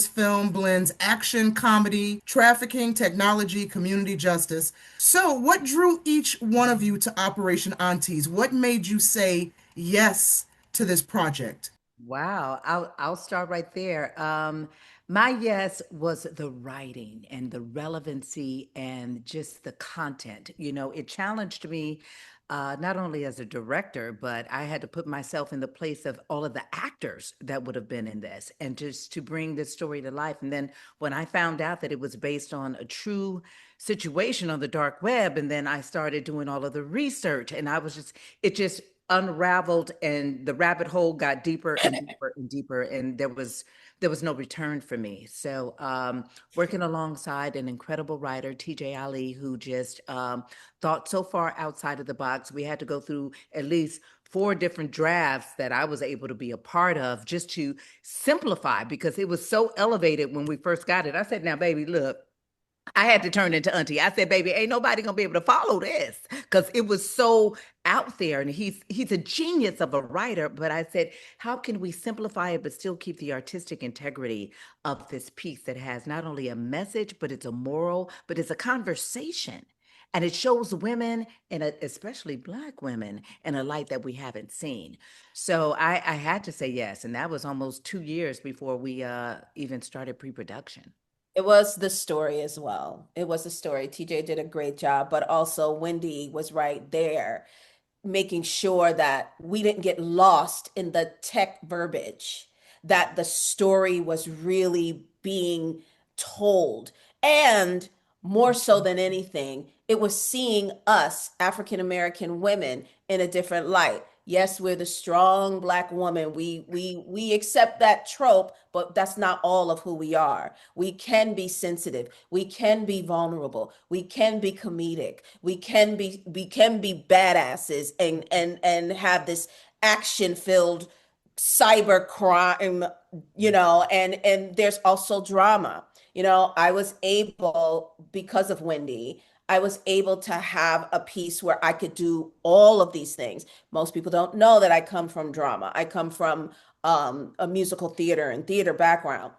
this film blends action, comedy, trafficking, technology, community justice. So, what drew each one of you to Operation Aunties? What made you say yes to this project? Wow, I'll start right there. My yes was the writing and the relevancy and just the content. You know, it challenged me not only as a director, but I had to put myself in the place of all of the actors that would have been in this and just to bring this story to life. And then when I found out that it was based on a true situation on the dark web, and then I started doing all of the research, and it just unraveled, and the rabbit hole got deeper and deeper and deeper, and there was no return for me. So working alongside an incredible writer, TJ Ali, who just thought so far outside of the box. We had to go through at least four different drafts that I was able to be a part of just to simplify, because it was so elevated when we first got it. I said, now baby, look, I had to turn into auntie. I said, baby, ain't nobody gonna be able to follow this, because it was so out there. And he's a genius of a writer. But I said, how can we simplify it but still keep the artistic integrity of this piece that has not only a message, but it's a moral, but it's a conversation. And it shows women, and especially Black women, in a light that we haven't seen. So I had to say yes. And that was almost 2 years before we even started pre-production. It was the story as well. It was the story. TJ did a great job, but also Wendy was right there, making sure that we didn't get lost in the tech verbiage, that the story was really being told. And more so than anything, it was seeing us, African American women, in a different light. Yes, we're the strong Black woman. We accept that trope, but that's not all of who we are. We can be sensitive. We can be vulnerable. We can be comedic. We can be badasses and have this action filled cyber crime, and there's also drama. I was able, because of Wendy, I was able to have a piece where I could do all of these things. Most people don't know that I come from drama. I come from a musical theater and theater background.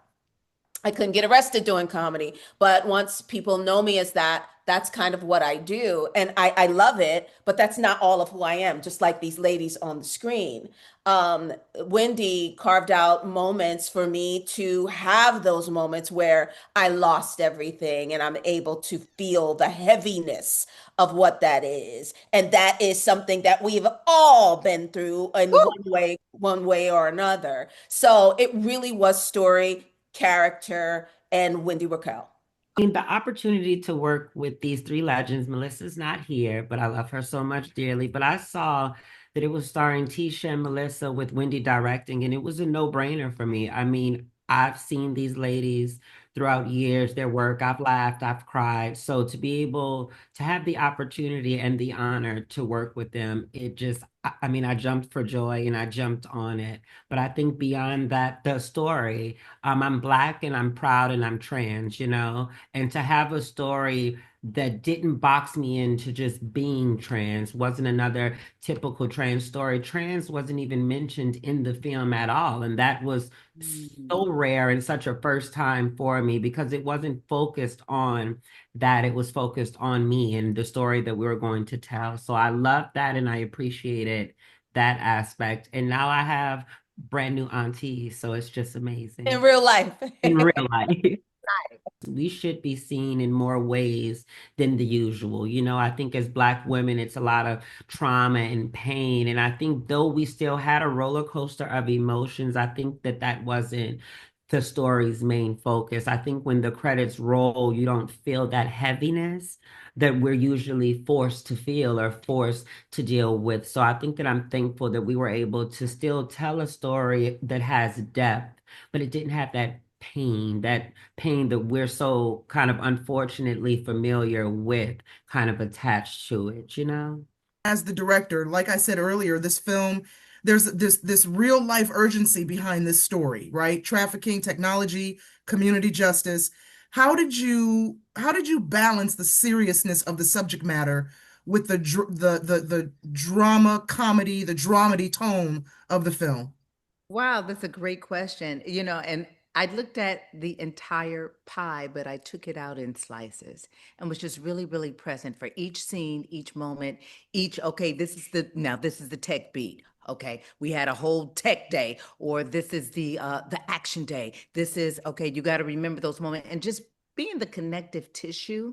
I couldn't get arrested doing comedy, but once people know me as that, that's kind of what I do. And I love it, but that's not all of who I am, just like these ladies on the screen. Wendy carved out moments for me to have those moments where I lost everything and I'm able to feel the heaviness of what that is. And that is something that we've all been through in Woo! one way or another. So it really was story, character, and Wendy Raquel. Mean, the opportunity to work with these three legends, Melissa's not here, but I love her so much dearly. But I saw that it was starring Tisha and Melissa with Wendy directing, and it was a no-brainer for me. I mean, I've seen these ladies throughout years, their work. I've laughed, I've cried. So to be able to have the opportunity and the honor to work with them, it just, I mean, I jumped for joy and I jumped on it. But I think beyond that, the story, I'm Black and I'm proud and I'm trans, and to have a story that didn't box me into just being trans, wasn't another typical trans story. Trans wasn't even mentioned in the film at all. And that was so rare and such a first time for me, because it wasn't focused on that. It was focused on me and the story that we were going to tell. So I love that and I appreciated that aspect. And now I have brand new aunties. So it's just In amazing real life. in real life. We should be seen in more ways than the usual. I think as Black women, it's a lot of trauma and pain. And I think though we still had a roller coaster of emotions, I think that that wasn't the story's main focus. I think when the credits roll, you don't feel that heaviness that we're usually forced to feel or forced to deal with. So I think that I'm thankful that we were able to still tell a story that has depth, but it didn't have that pain that we're so kind of unfortunately familiar with kind of attached to it. As the director, like I said earlier, this film, there's this real life urgency behind this story, right? Trafficking, technology, community justice. How did you balance the seriousness of the subject matter with the drama comedy, the dramedy tone of the film? Wow, that's a great question. And I looked at the entire pie, but I took it out in slices and was just really, really present for each scene, each moment, okay, this is the tech beat. Okay, we had a whole tech day, or this is the action day. This is okay, you got to remember those moments and just being the connective tissue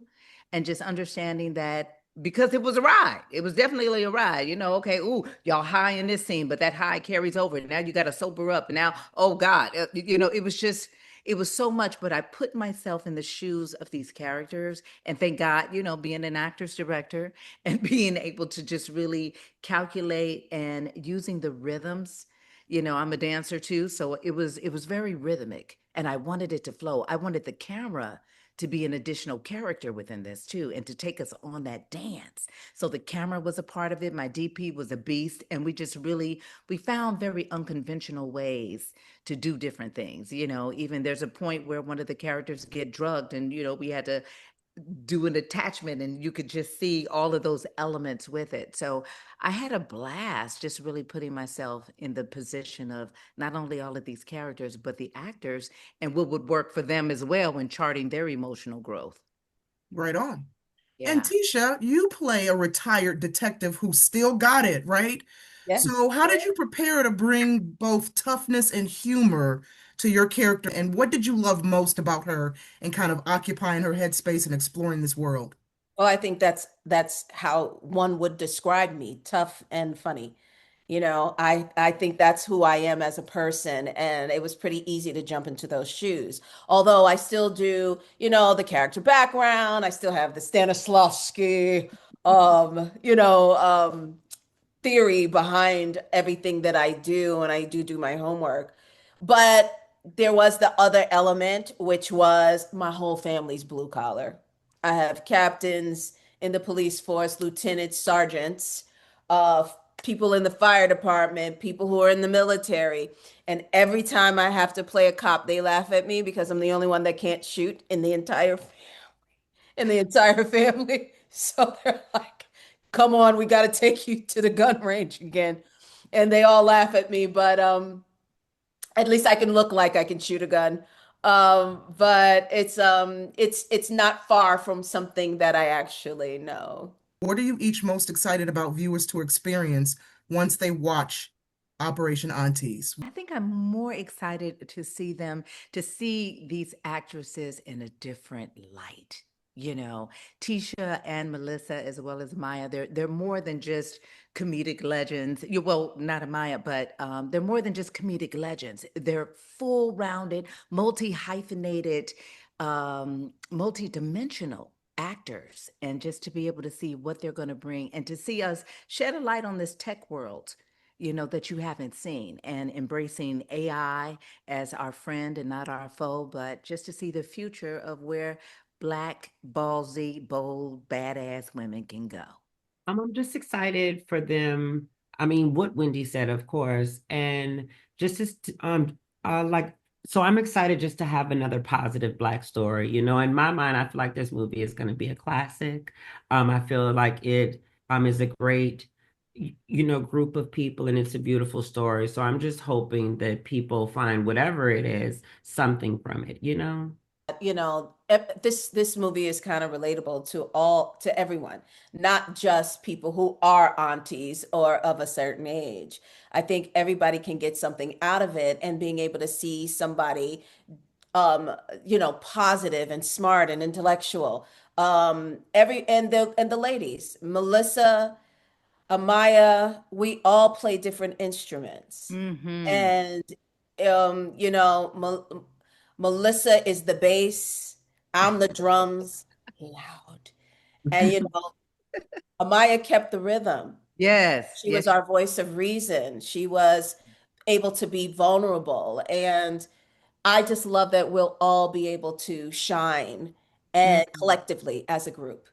and just understanding that because it was a ride. It was definitely a ride. Okay, ooh, y'all high in this scene, but that high carries over. Now you got to sober up. And now, oh God, it was so much, but I put myself in the shoes of these characters. And thank God, being an actor's director and being able to just really calculate and using the rhythms. I'm a dancer too, so it was very rhythmic and I wanted it to flow. I wanted the camera to be an additional character within this too and to take us on that dance. So the camera was a part of it. My DP was a beast and we found very unconventional ways to do different things. Even there's a point where one of the characters get drugged and we had to do an attachment and you could just see all of those elements with it. So I had a blast just really putting myself in the position of not only all of these characters, but the actors and what would work for them as well when charting their emotional growth. Right on. And Yeah. Tisha, you play a retired detective who still got it, right? Yes. So, how did you prepare to bring both toughness and humor to your character? And what did you love most about her and kind of occupying her headspace and exploring this world? Well, I think that's how one would describe me, tough and funny. I think that's who I am as a person, and it was pretty easy to jump into those shoes. Although I still do, the character background, I still have the Stanislavski, theory behind everything that I do, and I do my homework. But there was the other element, which was my whole family's blue collar. I have captains in the police force, lieutenants, sergeants, uh, people in the fire department, people who are in the military. And every time I have to play a cop, they laugh at me because I'm the only one that can't shoot in the entire family. So they're like, come on, we got to take you to the gun range again. And they all laugh at me, but at least I can look like I can shoot a gun. But it's not far from something that I actually know. What are you each most excited about viewers to experience once they watch Operation Aunties? I think I'm more excited to see these actresses in a different light. Tisha and Melissa, as well as Maya, they're more than just comedic legends. Well, not Amaya, but they're more than just comedic legends. They're full-rounded, multi-hyphenated, multi-dimensional actors, and just to be able to see what they're going to bring and to see us shed a light on this tech world that you haven't seen and embracing AI as our friend and not our foe, but just to see the future of where Black, ballsy, bold, badass women can go. I'm just excited for them. I mean, what Wendy said, of course, and just as like so I'm excited just to have another positive Black story. In my mind, I feel like this movie is going to be a classic. I feel like it is a great group of people, and it's a beautiful story. So I'm just hoping that people find whatever it is, something from it. This movie is kind of relatable to everyone, not just people who are aunties or of a certain age. I think everybody can get something out of it, and being able to see somebody positive and smart and intellectual. And the ladies, Melissa, Amiyah, we all play different instruments. Mm-hmm. And Melissa is the bass, I'm the drums, loud. And Amiyah kept the rhythm. Yes, She was yes. our voice of reason. She was able to be vulnerable. And I just love that we'll all be able to shine and Mhm. collectively as a group.